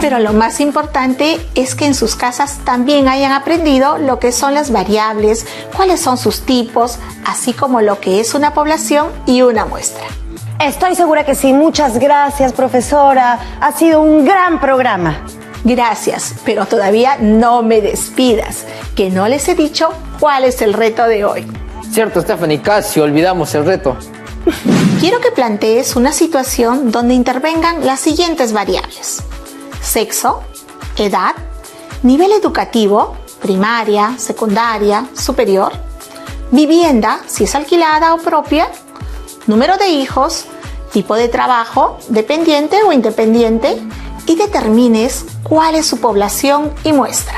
Pero lo más importante es que en sus casas también hayan aprendido lo que son las variables, cuáles son sus tipos, así como lo que es una población y una muestra. Estoy segura que sí. Muchas gracias, profesora. Ha sido un gran programa. Gracias, pero todavía no me despidas, que no les he dicho cuál es el reto de hoy. Cierto, Stephanie, casi olvidamos el reto. Quiero que plantees una situación donde intervengan las siguientes variables: sexo, edad, nivel educativo, primaria, secundaria, superior, vivienda, si es alquilada o propia, número de hijos, tipo de trabajo, dependiente o independiente, y determines cuál es su población y muestra.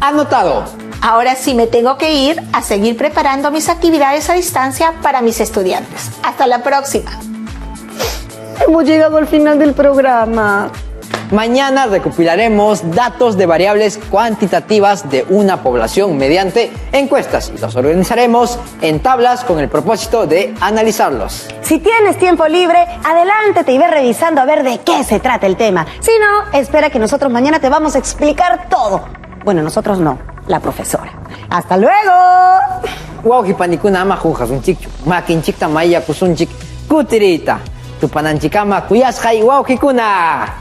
Anotado. Ahora sí me tengo que ir a seguir preparando mis actividades a distancia para mis estudiantes. Hasta la próxima. Hemos llegado al final del programa. Mañana recopilaremos datos de variables cuantitativas de una población mediante encuestas y los organizaremos en tablas con el propósito de analizarlos. Si tienes tiempo libre, adelántate y ve revisando a ver de qué se trata el tema. Si no, espera que nosotros mañana te vamos a explicar todo. Bueno, nosotros no, la profesora. ¡Hasta luego! Wauki panikuna ama jujas un chichu, makin chikta maya kusun chik kutirita. Tu pananchikama kuyasjai wauki kuna.